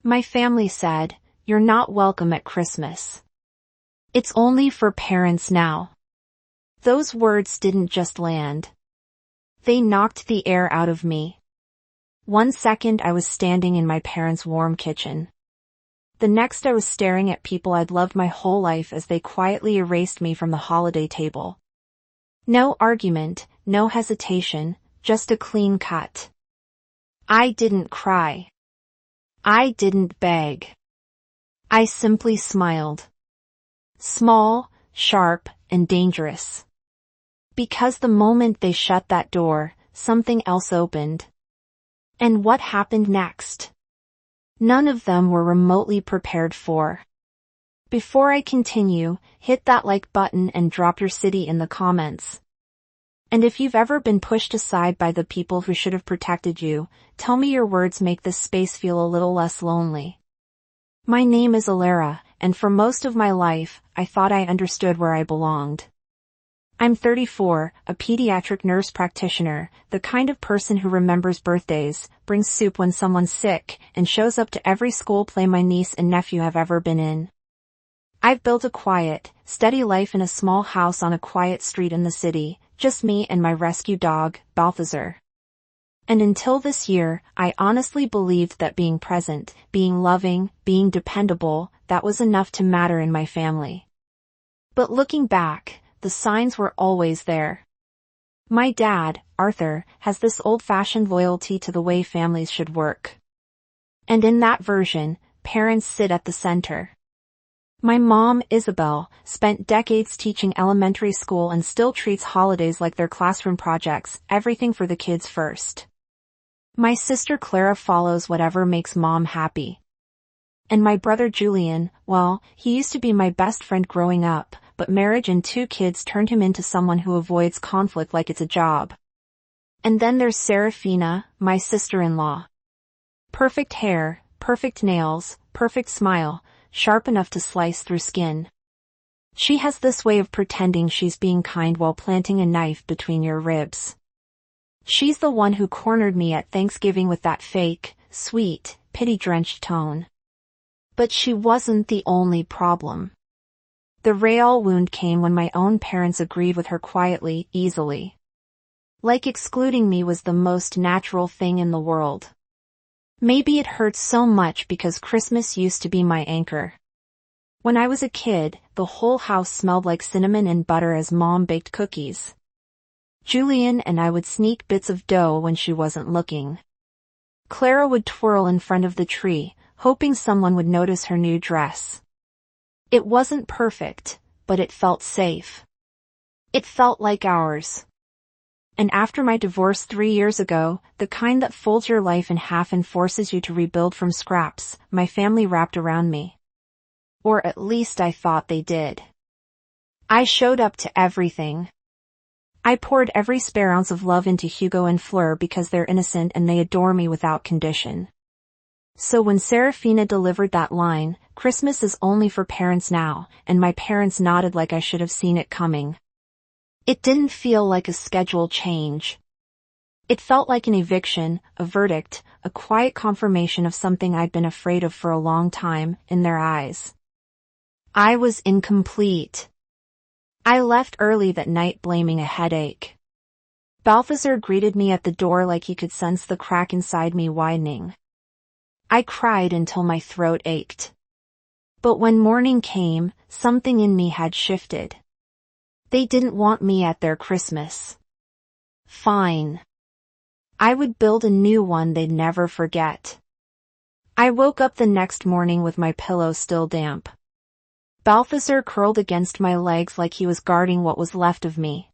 My family said, "You're not welcome at Christmas. It's only for parents now." Those words didn't just land. They knocked the air out of me. One second I was standing in my parents' warm kitchen. The next I was staring at people I'd loved my whole life as they quietly erased me from the holiday table. No argument, no hesitation, just a clean cut. I didn't cry. I didn't beg. I simply smiled. Small, sharp, and dangerous. Because the moment they shut that door, something else opened. And what happened next? None of them were remotely prepared for. Before I continue, hit that like button and drop your city in the comments. And if you've ever been pushed aside by the people who should have protected you, tell me your words make this space feel a little less lonely. My name is Alara, and for most of my life, I thought I understood where I belonged. I'm 34, a pediatric nurse practitioner, the kind of person who remembers birthdays, brings soup when someone's sick, and shows up to every school play my niece and nephew have ever been in. I've built a quiet, steady life in a small house on a quiet street in the city, just me and my rescue dog, Balthazar. And until this year, I honestly believed that being present, being loving, being dependable, that was enough to matter in my family. But looking back, the signs were always there. My dad, Arthur, has this old-fashioned loyalty to the way families should work. And in that version, parents sit at the center. My mom, Isabel, spent decades teaching elementary school and still treats holidays like their classroom projects, everything for the kids first. My sister Clara follows whatever makes mom happy. And my brother Julian, well, he used to be my best friend growing up, but marriage and 2 kids turned him into someone who avoids conflict like it's a job. And then there's Serafina, my sister-in-law. Perfect hair, perfect nails, perfect smile, sharp enough to slice through skin. She has this way of pretending she's being kind while planting a knife between your ribs. She's the one who cornered me at Thanksgiving with that fake, sweet, pity-drenched tone. But she wasn't the only problem. The real wound came when my own parents agreed with her quietly, easily. Like excluding me was the most natural thing in the world. Maybe it hurt so much because Christmas used to be my anchor. When I was a kid, the whole house smelled like cinnamon and butter as mom baked cookies. Julian and I would sneak bits of dough when she wasn't looking. Clara would twirl in front of the tree, hoping someone would notice her new dress. It wasn't perfect, but it felt safe. It felt like ours. And after my divorce 3 years ago, the kind that folds your life in half and forces you to rebuild from scraps, my family wrapped around me. Or at least I thought they did. I showed up to everything. I poured every spare ounce of love into Hugo and Fleur because they're innocent and they adore me without condition. So when Serafina delivered that line, "Christmas is only for parents now," and my parents nodded like I should have seen it coming. It didn't feel like a schedule change. It felt like an eviction, a verdict, a quiet confirmation of something I'd been afraid of for a long time, in their eyes. I was incomplete. I left early that night blaming a headache. Balthazar greeted me at the door like he could sense the crack inside me widening. I cried until my throat ached. But when morning came, something in me had shifted. They didn't want me at their Christmas. Fine. I would build a new one they'd never forget. I woke up the next morning with my pillow still damp. Balthazar curled against my legs like he was guarding what was left of me.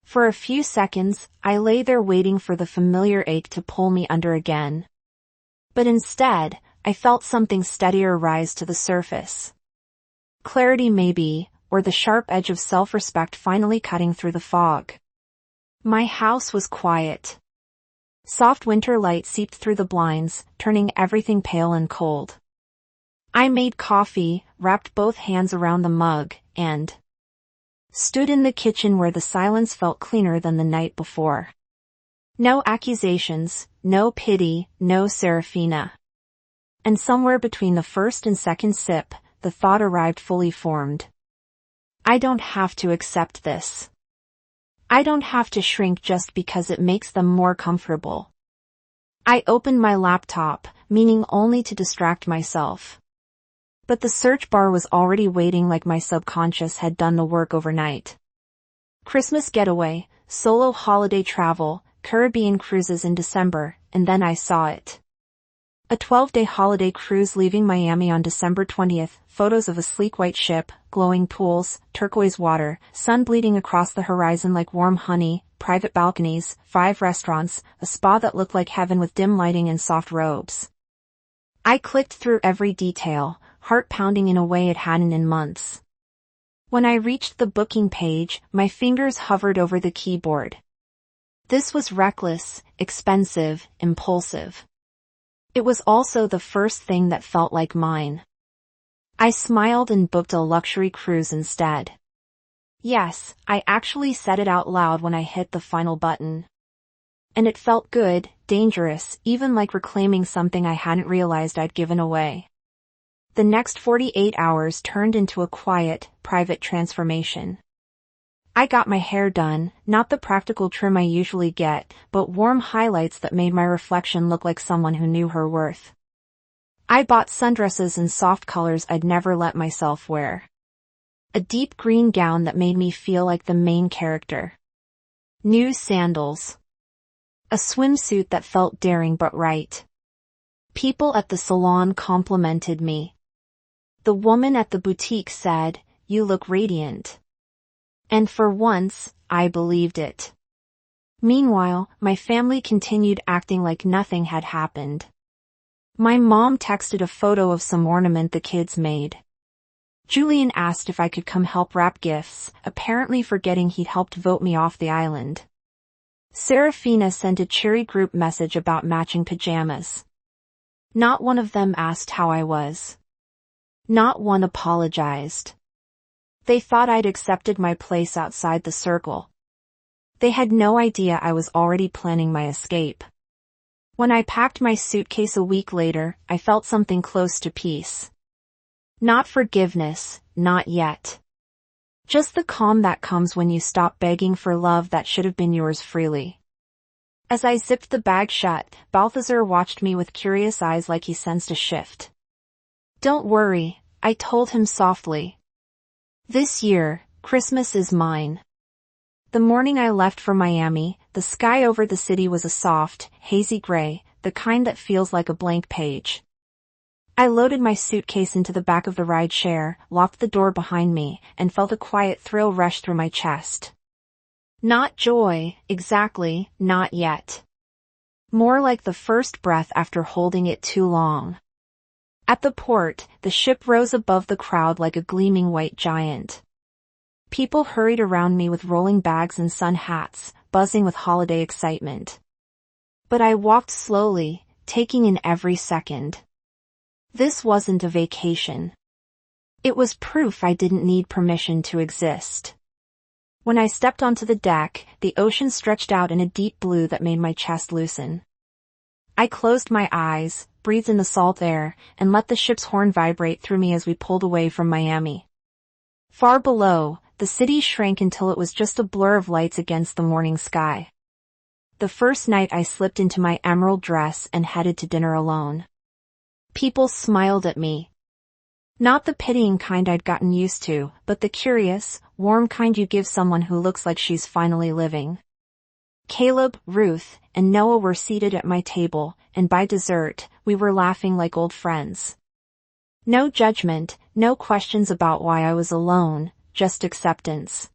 For a few seconds, I lay there waiting for the familiar ache to pull me under again. But instead, I felt something steadier rise to the surface. Clarity maybe, or the sharp edge of self-respect finally cutting through the fog. My house was quiet. Soft winter light seeped through the blinds, turning everything pale and cold. I made coffee, wrapped both hands around the mug, and stood in the kitchen where the silence felt cleaner than the night before. No accusations, no pity, no Serafina. And somewhere between the first and second sip, the thought arrived fully formed. I don't have to accept this. I don't have to shrink just because it makes them more comfortable. I opened my laptop, meaning only to distract myself. But the search bar was already waiting like my subconscious had done the work overnight. Christmas getaway, solo holiday travel, Caribbean cruises in December, and then I saw it. A 12-day holiday cruise leaving Miami on December 20th, photos of a sleek white ship, glowing pools, turquoise water, sun bleeding across the horizon like warm honey, private balconies, 5 restaurants, a spa that looked like heaven with dim lighting and soft robes. I clicked through every detail, heart pounding in a way it hadn't in months. When I reached the booking page, my fingers hovered over the keyboard. This was reckless, expensive, impulsive. It was also the first thing that felt like mine. I smiled and booked a luxury cruise instead. Yes, I actually said it out loud when I hit the final button. And it felt good, dangerous, even like reclaiming something I hadn't realized I'd given away. The next 48 hours turned into a quiet, private transformation. I got my hair done, not the practical trim I usually get, but warm highlights that made my reflection look like someone who knew her worth. I bought sundresses in soft colors I'd never let myself wear. A deep green gown that made me feel like the main character. New sandals. A swimsuit that felt daring but right. People at the salon complimented me. The woman at the boutique said, "You look radiant." And for once, I believed it. Meanwhile, my family continued acting like nothing had happened. My mom texted a photo of some ornament the kids made. Julian asked if I could come help wrap gifts, apparently forgetting he'd helped vote me off the island. Serafina sent a cheery group message about matching pajamas. Not one of them asked how I was. Not one apologized. They thought I'd accepted my place outside the circle. They had no idea I was already planning my escape. When I packed my suitcase a week later, I felt something close to peace. Not forgiveness, not yet. Just the calm that comes when you stop begging for love that should have been yours freely. As I zipped the bag shut, Balthazar watched me with curious eyes like he sensed a shift. "Don't worry," I told him softly. "This year, Christmas is mine." The morning I left for Miami, the sky over the city was a soft, hazy gray, the kind that feels like a blank page. I loaded my suitcase into the back of the ride share, locked the door behind me, and felt a quiet thrill rush through my chest. Not joy, exactly, not yet. More like the first breath after holding it too long. At the port, the ship rose above the crowd like a gleaming white giant. People hurried around me with rolling bags and sun hats, buzzing with holiday excitement. But I walked slowly, taking in every second. This wasn't a vacation. It was proof I didn't need permission to exist. When I stepped onto the deck, the ocean stretched out in a deep blue that made my chest loosen. I closed my eyes, breathed in the salt air, and let the ship's horn vibrate through me as we pulled away from Miami. Far below, the city shrank until it was just a blur of lights against the morning sky. The first night I slipped into my emerald dress and headed to dinner alone. People smiled at me. Not the pitying kind I'd gotten used to, but the curious, warm kind you give someone who looks like she's finally living. Caleb, Ruth, and Noah were seated at my table, and by dessert, we were laughing like old friends. No judgment, no questions about why I was alone, just acceptance.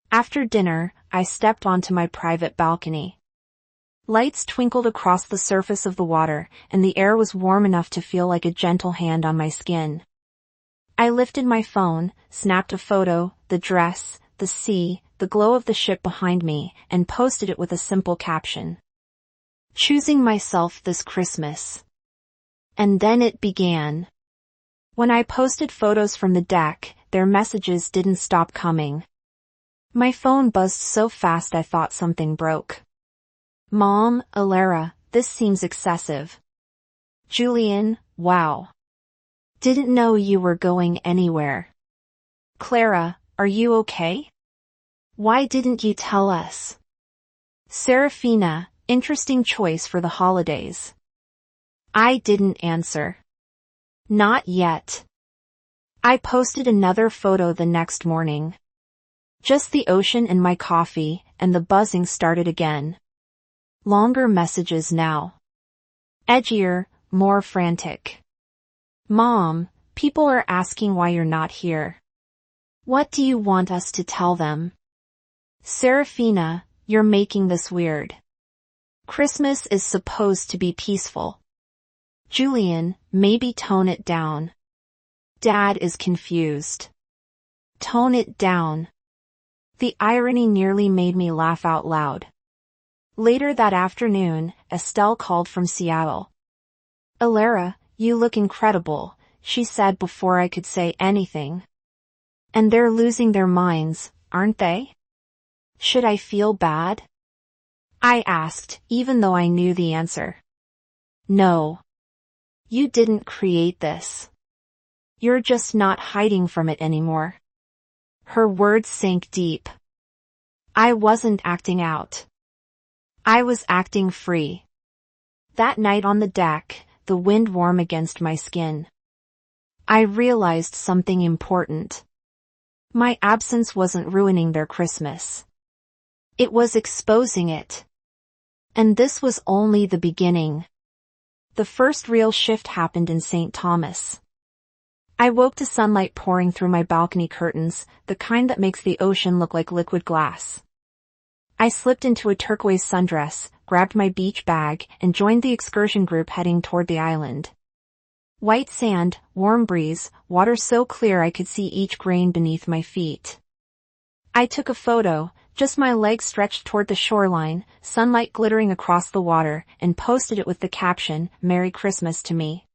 After dinner, I stepped onto my private balcony. Lights twinkled across the surface of the water, and the air was warm enough to feel like a gentle hand on my skin. I lifted my phone, snapped a photo, the dress, the sea, the glow of the ship behind me, and posted it with a simple caption. "Choosing myself this Christmas." And then it began. When I posted photos from the deck, their messages didn't stop coming. My phone buzzed so fast I thought something broke. "Mom, Alara, this seems excessive." "Julian, wow. Didn't know you were going anywhere. Clara, are you okay? Why didn't you tell us? Serafina, interesting choice for the holidays. I didn't answer. Not yet. I posted another photo the next morning. Just the ocean and my coffee, and the buzzing started again. Longer messages now. Edgier, more frantic. Mom, people are asking why you're not here. What do you want us to tell them? Serafina, you're making this weird. Christmas is supposed to be peaceful. Julian, maybe tone it down. Dad is confused. Tone it down. The irony nearly made me laugh out loud. Later that afternoon, Estelle called from Seattle. Alara, you look incredible, she said before I could say anything. And they're losing their minds, aren't they? Should I feel bad? I asked, even though I knew the answer. No. You didn't create this. You're just not hiding from it anymore. Her words sank deep. I wasn't acting out. I was acting free. That night on the deck, the wind warm against my skin. I realized something important. My absence wasn't ruining their Christmas. It was exposing it. And this was only the beginning. The first real shift happened in St. Thomas. I woke to sunlight pouring through my balcony curtains, the kind that makes the ocean look like liquid glass. I slipped into a turquoise sundress, grabbed my beach bag, and joined the excursion group heading toward the island. White sand, warm breeze, water so clear I could see each grain beneath my feet. I took a photo, just my legs stretched toward the shoreline, sunlight glittering across the water, and posted it with the caption, "Merry Christmas to me."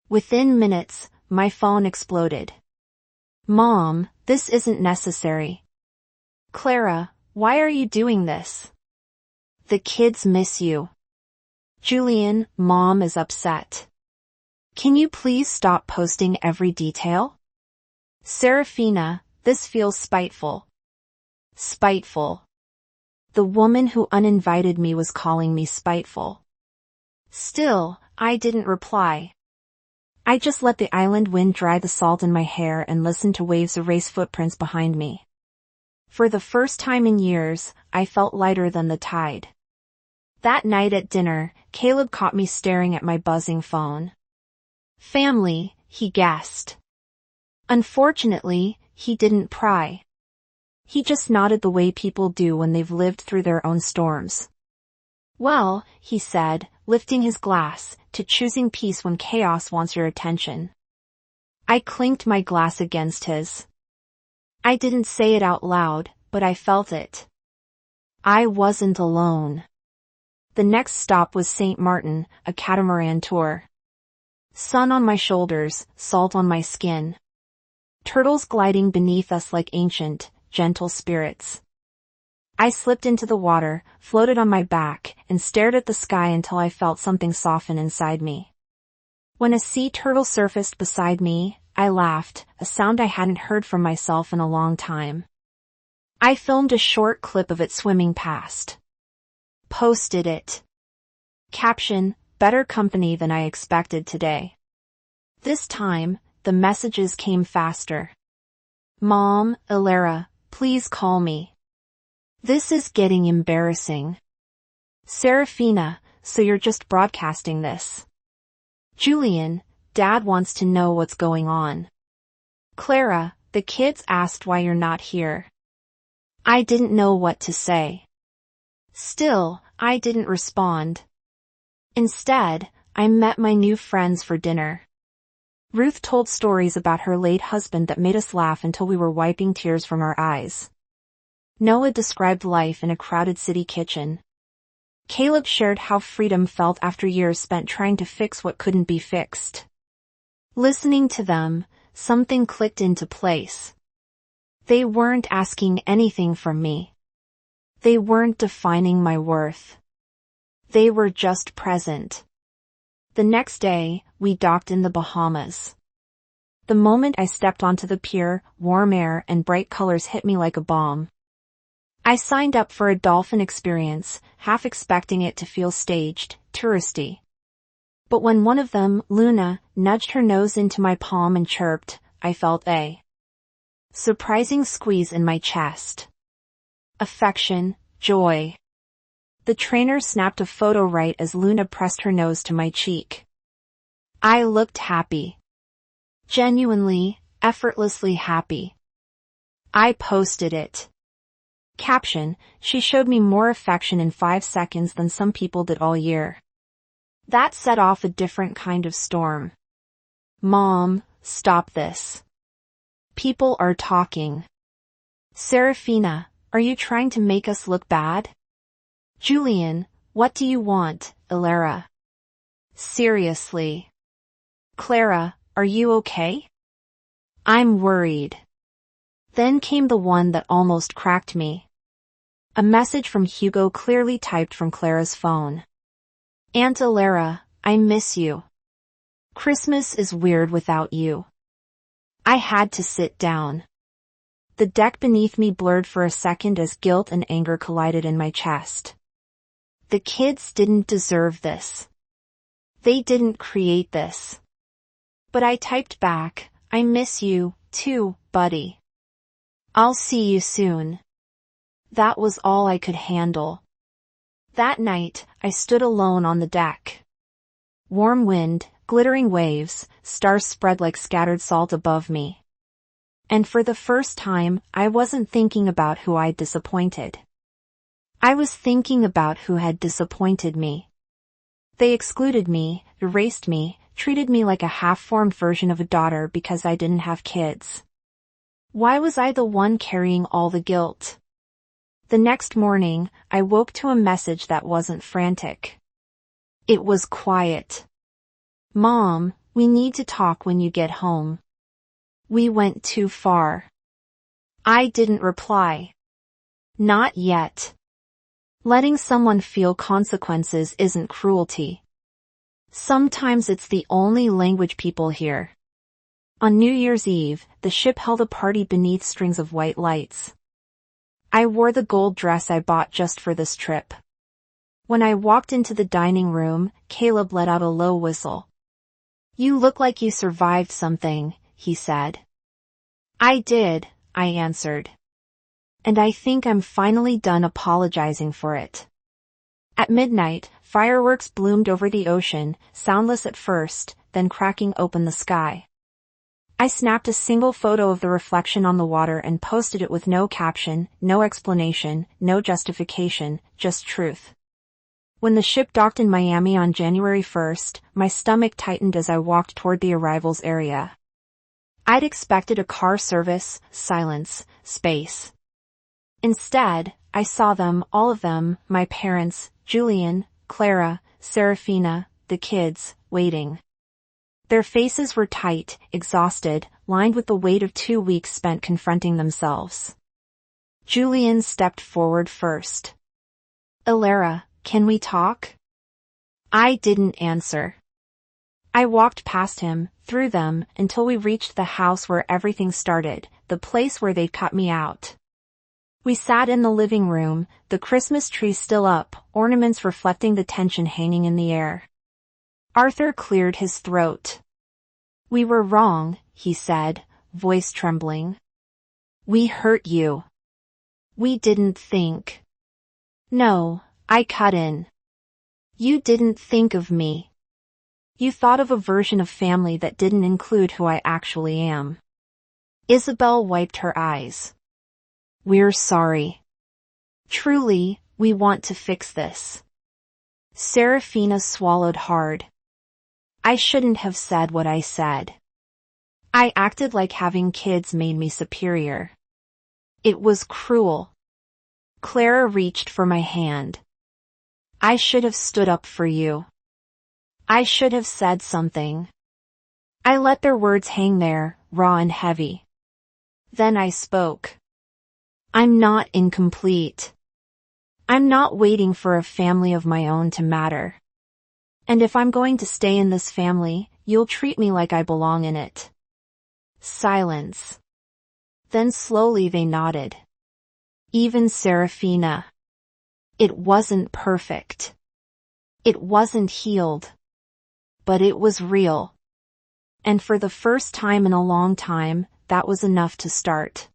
Within minutes, my phone exploded. Mom, this isn't necessary. Clara, why are you doing this? The kids miss you. Julian, Mom is upset. Can you please stop posting every detail? Serafina, this feels spiteful. Spiteful. The woman who uninvited me was calling me spiteful. Still, I didn't reply. I just let the island wind dry the salt in my hair and listened to waves erase footprints behind me. For the first time in years, I felt lighter than the tide. That night at dinner, Caleb caught me staring at my buzzing phone. Family, he guessed. Unfortunately, he didn't pry. He just nodded the way people do when they've lived through their own storms. Well, he said, lifting his glass, to choosing peace when chaos wants your attention. I clinked my glass against his. I didn't say it out loud, but I felt it. I wasn't alone. The next stop was St. Martin, a catamaran tour. Sun on my shoulders, salt on my skin. Turtles gliding beneath us like ancient, gentle spirits. I slipped into the water, floated on my back, and stared at the sky until I felt something soften inside me. When a sea turtle surfaced beside me, I laughed, a sound I hadn't heard from myself in a long time. I filmed a short clip of it swimming past. Posted it. Caption, better company than I expected today. This time, the messages came faster. Mom, Alara, please call me. This is getting embarrassing. Serafina, so you're just broadcasting this. Julian, Dad wants to know what's going on. Clara, the kids asked why you're not here. I didn't know what to say. Still, I didn't respond. Instead, I met my new friends for dinner. Ruth told stories about her late husband that made us laugh until we were wiping tears from our eyes. Noah described life in a crowded city kitchen. Caleb shared how freedom felt after years spent trying to fix what couldn't be fixed. Listening to them, something clicked into place. They weren't asking anything from me. They weren't defining my worth. They were just present. The next day, we docked in the Bahamas. The moment I stepped onto the pier, warm air and bright colors hit me like a bomb. I signed up for a dolphin experience, half expecting it to feel staged, touristy. But when one of them, Luna, nudged her nose into my palm and chirped, I felt a surprising squeeze in my chest. Affection, joy. The trainer snapped a photo right as Luna pressed her nose to my cheek. I looked happy. Genuinely, effortlessly happy. I posted it. Caption, she showed me more affection in 5 seconds than some people did all year. That set off a different kind of storm. Mom, stop this. People are talking. Serafina, are you trying to make us look bad? Julian, what do you want, Ilara? Seriously. Clara, are you okay? I'm worried. Then came the one that almost cracked me. A message from Hugo clearly typed from Clara's phone. Aunt Ilara, I miss you. Christmas is weird without you. I had to sit down. The deck beneath me blurred for a second as guilt and anger collided in my chest. The kids didn't deserve this. They didn't create this. But I typed back, I miss you, too, buddy. I'll see you soon. That was all I could handle. That night, I stood alone on the deck. Warm wind, glittering waves, stars spread like scattered salt above me. And for the first time, I wasn't thinking about who I'd disappointed. I was thinking about who had disappointed me. They excluded me, erased me, treated me like a half-formed version of a daughter because I didn't have kids. Why was I the one carrying all the guilt? The next morning, I woke to a message that wasn't frantic. It was quiet. Mom, we need to talk when you get home. We went too far. I didn't reply. Not yet. Letting someone feel consequences isn't cruelty. Sometimes it's the only language people hear. On New Year's Eve, the ship held a party beneath strings of white lights. I wore the gold dress I bought just for this trip. When I walked into the dining room, Caleb let out a low whistle. You look like you survived something, he said. I did, I answered. And I think I'm finally done apologizing for it. At midnight, fireworks bloomed over the ocean, soundless at first, then cracking open the sky. I snapped a single photo of the reflection on the water and posted it with no caption, no explanation, no justification, just truth. When the ship docked in Miami on January 1st, my stomach tightened as I walked toward the arrivals area. I'd expected a car service, silence, space. Instead, I saw them, all of them, my parents, Julian, Clara, Serafina, the kids, waiting. Their faces were tight, exhausted, lined with the weight of 2 weeks spent confronting themselves. Julian stepped forward first. Ilara, can we talk? I didn't answer. I walked past him, through them, until we reached the house where everything started, the place where they'd cut me out. We sat in the living room, the Christmas tree still up, ornaments reflecting the tension hanging in the air. Arthur cleared his throat. We were wrong, he said, voice trembling. We hurt you. We didn't think. No, I cut in. You didn't think of me. You thought of a version of family that didn't include who I actually am. Isabel wiped her eyes. We're sorry. Truly, we want to fix this. Serafina swallowed hard. I shouldn't have said what I said. I acted like having kids made me superior. It was cruel. Clara reached for my hand. I should have stood up for you. I should have said something. I let their words hang there, raw and heavy. Then I spoke. I'm not incomplete. I'm not waiting for a family of my own to matter. And if I'm going to stay in this family, you'll treat me like I belong in it. Silence. Then slowly they nodded. Even Serafina. It wasn't perfect. It wasn't healed. But it was real. And for the first time in a long time, that was enough to start.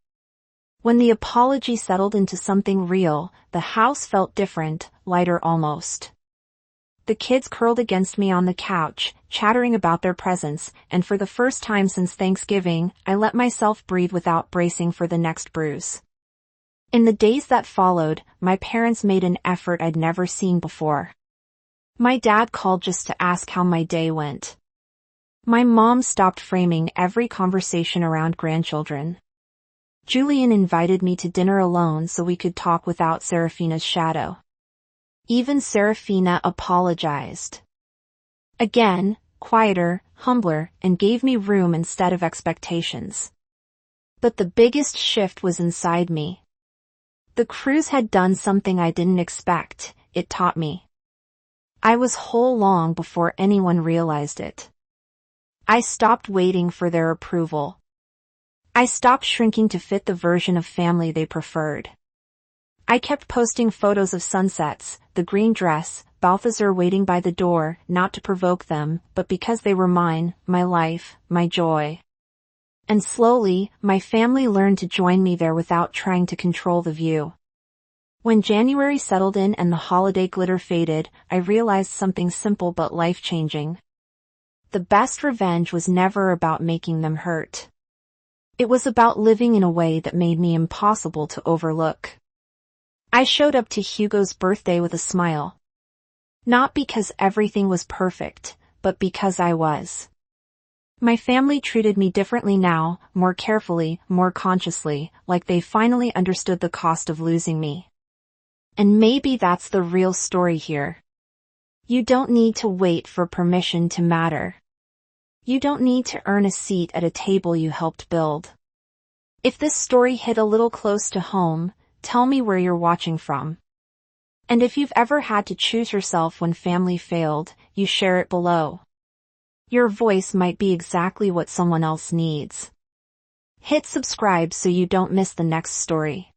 When the apology settled into something real, the house felt different, lighter almost. The kids curled against me on the couch, chattering about their presents, and for the first time since Thanksgiving, I let myself breathe without bracing for the next bruise. In the days that followed, my parents made an effort I'd never seen before. My dad called just to ask how my day went. My mom stopped framing every conversation around grandchildren. Julian invited me to dinner alone so we could talk without Serafina's shadow. Even Serafina apologized. Again, quieter, humbler, and gave me room instead of expectations. But the biggest shift was inside me. The cruise had done something I didn't expect. It taught me. I was whole long before anyone realized it. I stopped waiting for their approval. I stopped shrinking to fit the version of family they preferred. I kept posting photos of sunsets, the green dress, Balthazar waiting by the door, not to provoke them, but because they were mine, my life, my joy. And slowly, my family learned to join me there without trying to control the view. When January settled in and the holiday glitter faded, I realized something simple but life-changing. The best revenge was never about making them hurt. It was about living in a way that made me impossible to overlook. I showed up to Hugo's birthday with a smile. Not because everything was perfect, but because I was. My family treated me differently now, more carefully, more consciously, like they finally understood the cost of losing me. And maybe that's the real story here. You don't need to wait for permission to matter. You don't need to earn a seat at a table you helped build. If this story hit a little close to home, tell me where you're watching from. And if you've ever had to choose yourself when family failed, you share it below. Your voice might be exactly what someone else needs. Hit subscribe so you don't miss the next story.